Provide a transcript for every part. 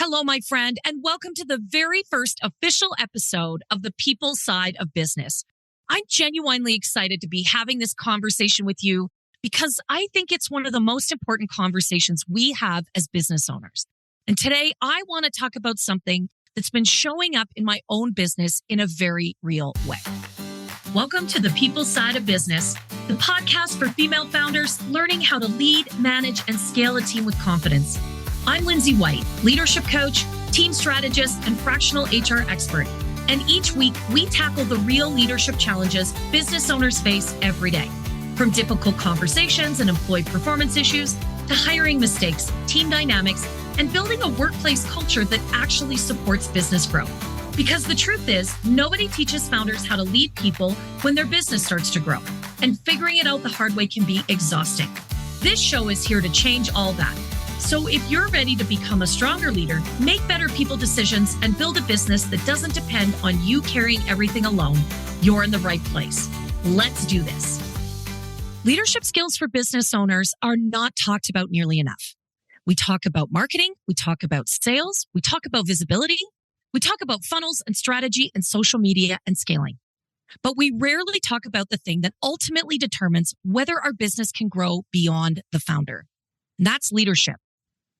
Hello, my friend, and welcome to the very first official episode of the People Side of Business. I'm genuinely excited to be having this conversation with you because I think it's one of the most important conversations we have as business owners. And today I want to talk about something that's been showing up in my own business in a very real way. Welcome to the People Side of Business, the podcast for female founders learning how to lead, manage, and scale a team with confidence. I'm Lindsay White, leadership coach, team strategist, and fractional HR expert. And each week, we tackle the real leadership challenges business owners face every day. From difficult conversations and employee performance issues to hiring mistakes, team dynamics, and building a workplace culture that actually supports business growth. Because the truth is, nobody teaches founders how to lead people when their business starts to grow. And figuring it out the hard way can be exhausting. This show is here to change all that. So if you're ready to become a stronger leader, make better people decisions, and build a business that doesn't depend on you carrying everything alone, you're in the right place. Let's do this. Leadership skills for business owners are not talked about nearly enough. We talk about marketing, we talk about sales, we talk about visibility, we talk about funnels and strategy and social media and scaling. But we rarely talk about the thing that ultimately determines whether our business can grow beyond the founder. And that's leadership.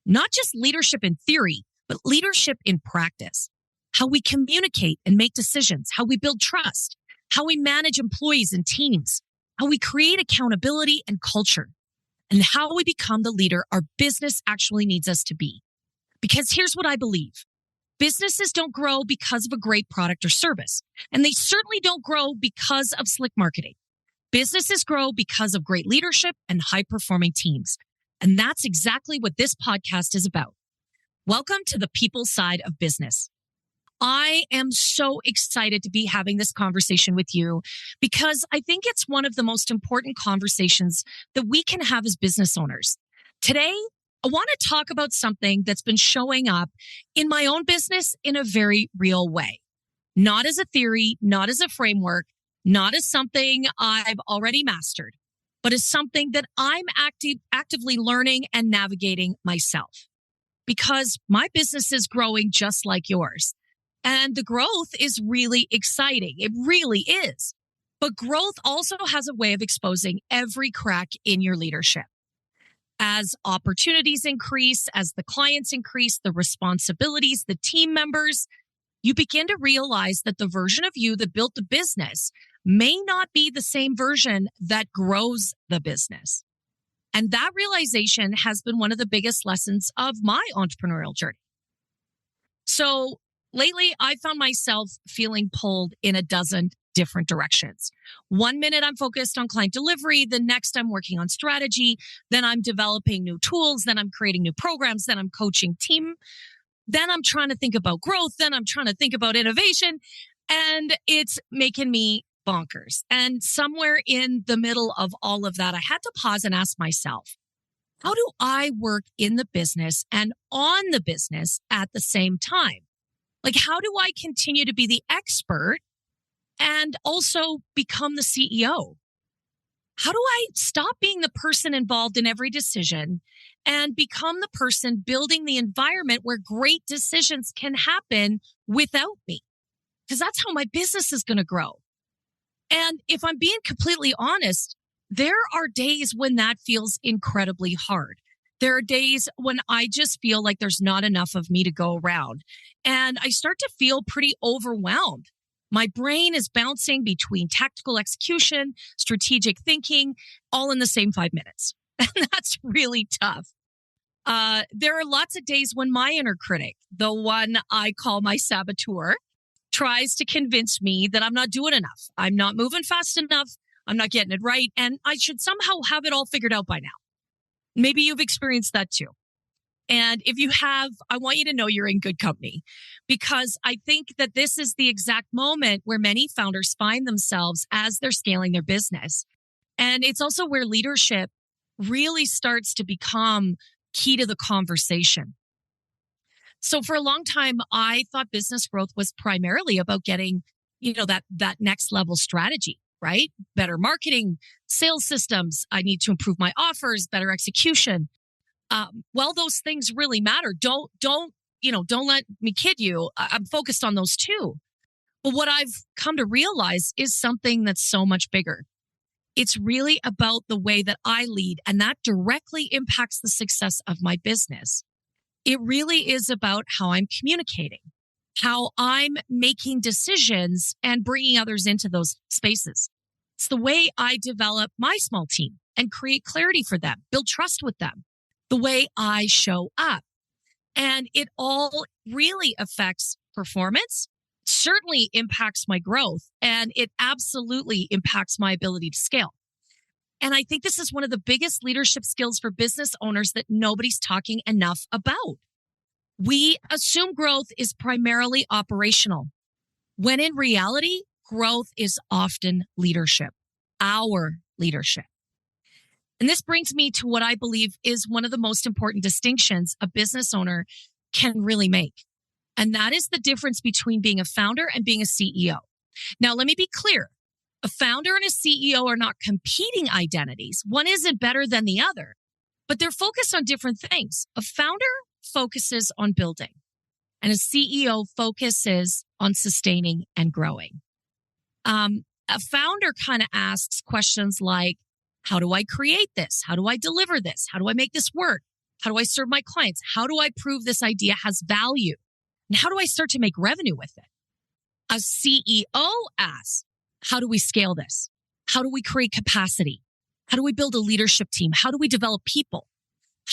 Not just leadership in theory, but leadership in practice. How we communicate and make decisions, how we build trust, how we manage employees and teams, how we create accountability and culture, and how we become the leader our business actually needs us to be. Because here's what I believe. Businesses don't grow because of a great product or service, and they certainly don't grow because of slick marketing. Businesses grow because of great leadership and high-performing teams. And that's exactly what this podcast is about. Welcome to the People Side of Business. I am so excited to be having this conversation with you because I think it's one of the most important conversations that we can have as business owners. Today, I want to talk about something that's been showing up in my own business in a very real way. Not as a theory, not as a framework, not as something I've already mastered, but as something that I'm actively learning and navigating myself. Because my business is growing just like yours. And the growth is really exciting. It really is. But growth also has a way of exposing every crack in your leadership. As opportunities increase, as the clients increase, the responsibilities, the team members, you begin to realize that the version of you that built the business may not be the same version that grows the business. And that realization has been one of the biggest lessons of my entrepreneurial journey. So lately, I found myself feeling pulled in a dozen different directions. One minute I'm focused on client delivery. The next I'm working on strategy. Then I'm developing new tools. Then I'm creating new programs. Then I'm coaching team. Then I'm trying to think about growth. Then I'm trying to think about innovation. And it's making me bonkers. And somewhere in the middle of all of that, I had to pause and ask myself, how do I work in the business and on the business at the same time? Like, how do I continue to be the expert and also become the CEO? How do I stop being the person involved in every decision and become the person building the environment where great decisions can happen without me? Because that's how my business is going to grow. And if I'm being completely honest, there are days when that feels incredibly hard. There are days when I just feel like there's not enough of me to go around. And I start to feel pretty overwhelmed. My brain is bouncing between tactical execution, strategic thinking, all in the same 5 minutes. And that's really tough. There are lots of days when my inner critic, the one I call my saboteur, tries to convince me that I'm not doing enough. I'm not moving fast enough. I'm not getting it right. And I should somehow have it all figured out by now. Maybe you've experienced that too. And if you have, I want you to know you're in good company, because I think that this is the exact moment where many founders find themselves as they're scaling their business. And it's also where leadership really starts to become key to the conversation. So for a long time, I thought business growth was primarily about getting, that next level strategy, right? Better marketing, sales systems. I need to improve my offers, better execution. Well, those things really matter. Don't don't let me kid you. I'm focused on those too. But what I've come to realize is something that's so much bigger. It's really about the way that I lead, and that directly impacts the success of my business. It really is about how I'm communicating, how I'm making decisions and bringing others into those spaces. It's the way I develop my small team and create clarity for them, build trust with them, the way I show up. And it all really affects performance, certainly impacts my growth, and it absolutely impacts my ability to scale. And I think this is one of the biggest leadership skills for business owners that nobody's talking enough about. We assume growth is primarily operational, when in reality, growth is often leadership, our leadership. And this brings me to what I believe is one of the most important distinctions a business owner can really make. And that is the difference between being a founder and being a CEO. Now, let me be clear. A founder and a CEO are not competing identities. One isn't better than the other, but they're focused on different things. A founder focuses on building, and a CEO focuses on sustaining and growing. A founder kind of asks questions like, how do I create this? How do I deliver this? How do I make this work? How do I serve my clients? How do I prove this idea has value? And how do I start to make revenue with it? A CEO asks, how do we scale this? How do we create capacity? How do we build a leadership team? How do we develop people?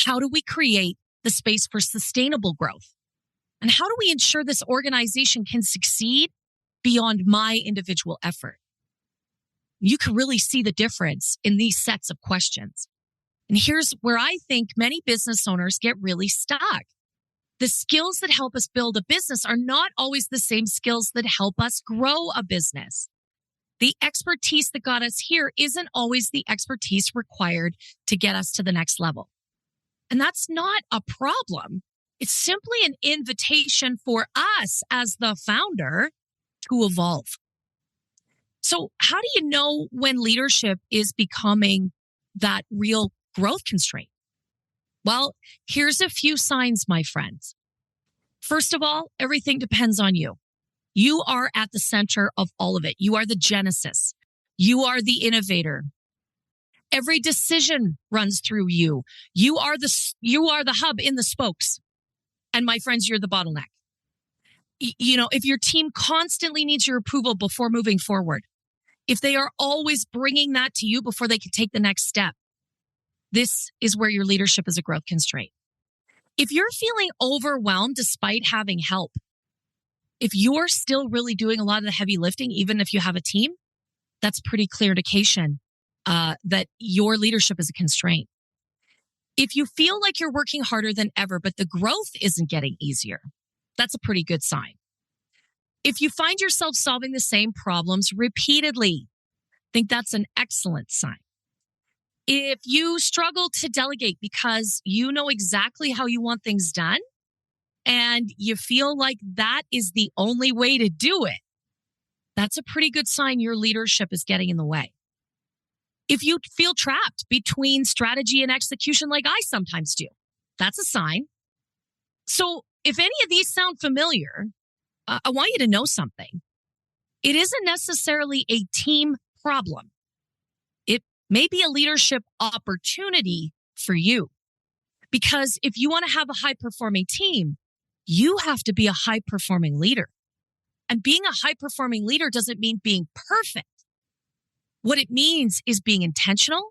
How do we create the space for sustainable growth? And how do we ensure this organization can succeed beyond my individual effort? You can really see the difference in these sets of questions. And here's where I think many business owners get really stuck. The skills that help us build a business are not always the same skills that help us grow a business. The expertise that got us here isn't always the expertise required to get us to the next level. And that's not a problem. It's simply an invitation for us as the founder to evolve. So how do you know when leadership is becoming that real growth constraint? Well, here's a few signs, my friends. First of all, everything depends on you. You are at the center of all of it. You are the genesis. You are the innovator. Every decision runs through you. You are the hub in the spokes. And my friends, you're the bottleneck. If your team constantly needs your approval before moving forward, if they are always bringing that to you before they can take the next step, this is where your leadership is a growth constraint. If you're feeling overwhelmed despite having help, if you're still really doing a lot of the heavy lifting, even if you have a team, that's pretty clear indication that your leadership is a constraint. If you feel like you're working harder than ever, but the growth isn't getting easier, that's a pretty good sign. If you find yourself solving the same problems repeatedly, I think that's an excellent sign. If you struggle to delegate because you know exactly how you want things done and you feel like that is the only way to do it, that's a pretty good sign your leadership is getting in the way. If you feel trapped between strategy and execution like I sometimes do, that's a sign. So if any of these sound familiar, I want you to know something. It isn't necessarily a team problem. It may be a leadership opportunity for you. Because if you want to have a high-performing team, you have to be a high-performing leader. And being a high-performing leader doesn't mean being perfect. What it means is being intentional,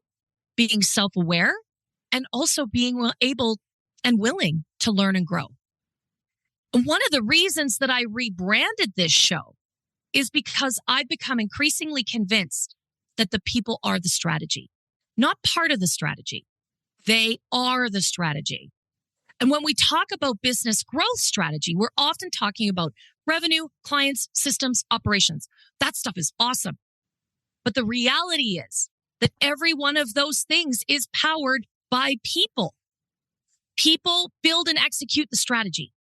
being self-aware, and also being able and willing to learn and grow. And one of the reasons that I rebranded this show is because I've become increasingly convinced that the people are the strategy, not part of the strategy. They are the strategy. And when we talk about business growth strategy, we're often talking about revenue, clients, systems, operations. That stuff is awesome. But the reality is that every one of those things is powered by people. People build and execute the strategy.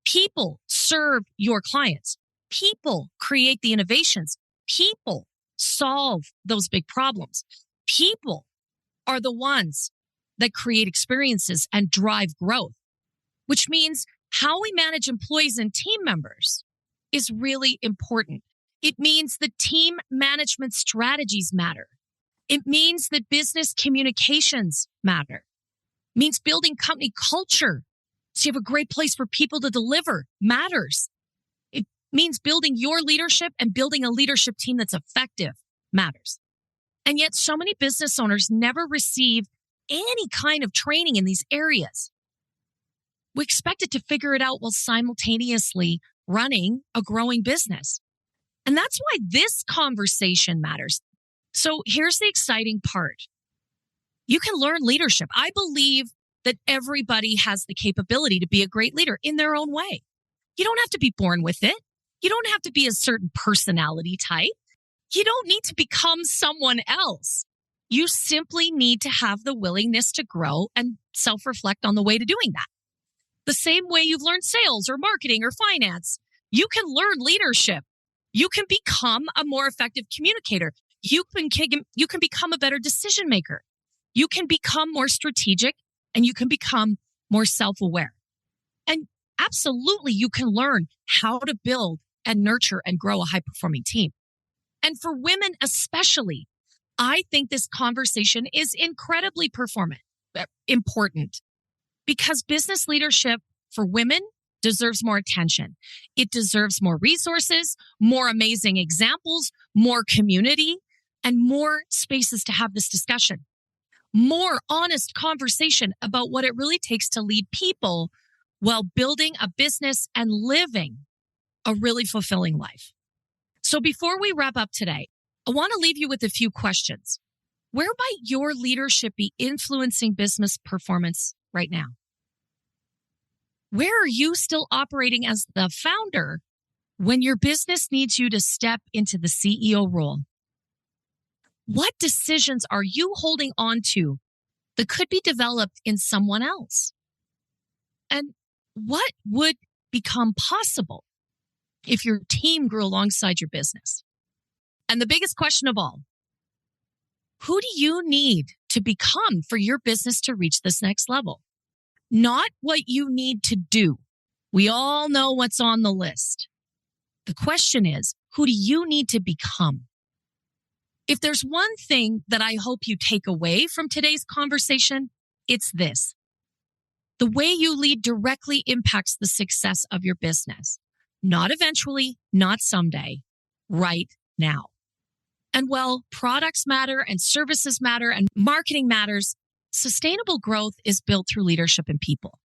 People serve your clients. People create the innovations. People solve those big problems. People are the ones that create experiences and drive growth, which means How we manage employees and team members is really important. It means that team management strategies matter. It means that business communications matter. It means building company culture so you have a great place for people to deliver matters. It means building your leadership and building a leadership team that's effective matters. And yet so many business owners never receive any kind of training in these areas. We expected to figure it out while simultaneously running a growing business. And that's why this conversation matters. So here's the exciting part. You can learn leadership. I believe that everybody has the capability to be a great leader in their own way. You don't have to be born with it. You don't have to be a certain personality type. You don't need to become someone else. You simply need to have the willingness to grow and self-reflect on the way to doing that. The same way you've learned sales or marketing or finance, you can learn leadership. You can become a more effective communicator. You can become a better decision maker. You can become more strategic and you can become more self-aware. And absolutely, you can learn how to build and nurture and grow a high-performing team. And for women especially, I think this conversation is incredibly important because business leadership for women deserves more attention. It deserves more resources, more amazing examples, more community, and more spaces to have this discussion. More honest conversation about what it really takes to lead people while building a business and living a really fulfilling life. So before we wrap up today, I want to leave you with a few questions. Where might your leadership be influencing business performance right now? Where are you still operating as the founder when your business needs you to step into the CEO role? What decisions are you holding on to that could be developed in someone else? And what would become possible if your team grew alongside your business? And the biggest question of all, who do you need to become for your business to reach this next level? Not what you need to do. We all know what's on the list. The question is, who do you need to become? If there's one thing that I hope you take away from today's conversation, it's this. The way you lead directly impacts the success of your business. Not eventually, not someday, right now. And while products matter and services matter and marketing matters, sustainable growth is built through leadership and people.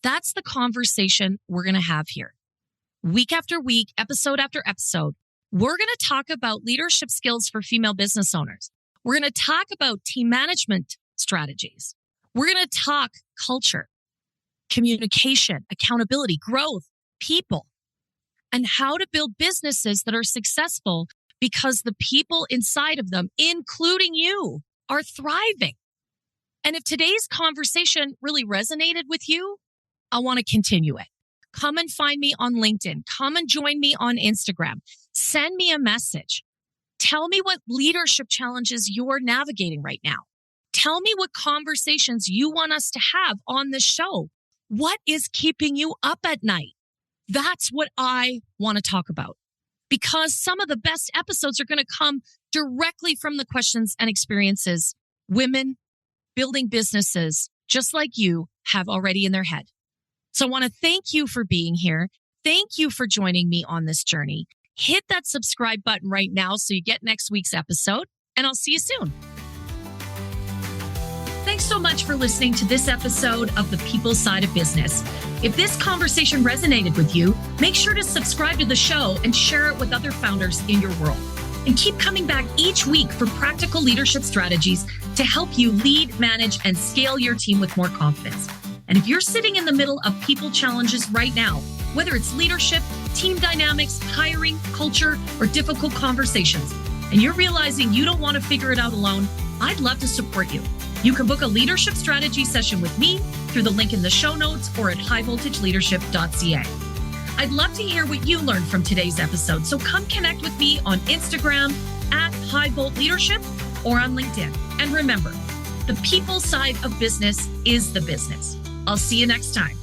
That's the conversation we're going to have here. Week after week, episode after episode, we're going to talk about leadership skills for female business owners. We're going to talk about team management strategies. We're going to talk culture, communication, accountability, growth, people, and how to build businesses that are successful because the people inside of them, including you, are thriving. And if today's conversation really resonated with you, I want to continue it. Come and find me on LinkedIn. Come and join me on Instagram. Send me a message. Tell me what leadership challenges you're navigating right now. Tell me what conversations you want us to have on the show. What is keeping you up at night? That's what I want to talk about. Because some of the best episodes are going to come directly from the questions and experiences women building businesses just like you have already in their head. So I want to thank you for being here. Thank you for joining me on this journey. Hit that subscribe button right now so you get next week's episode, and I'll see you soon. Thanks so much for listening to this episode of The People Side of Business. If this conversation resonated with you, make sure to subscribe to the show and share it with other founders in your world. And keep coming back each week for practical leadership strategies to help you lead, manage, and scale your team with more confidence. And if you're sitting in the middle of people challenges right now, whether it's leadership, team dynamics, hiring, culture, or difficult conversations, and you're realizing you don't want to figure it out alone, I'd love to support you. You can book a leadership strategy session with me through the link in the show notes or at highvoltageleadership.ca. I'd love to hear what you learned from today's episode, so come connect with me on Instagram at highvoltleadership or on LinkedIn. And remember, the people side of business is the business. I'll see you next time.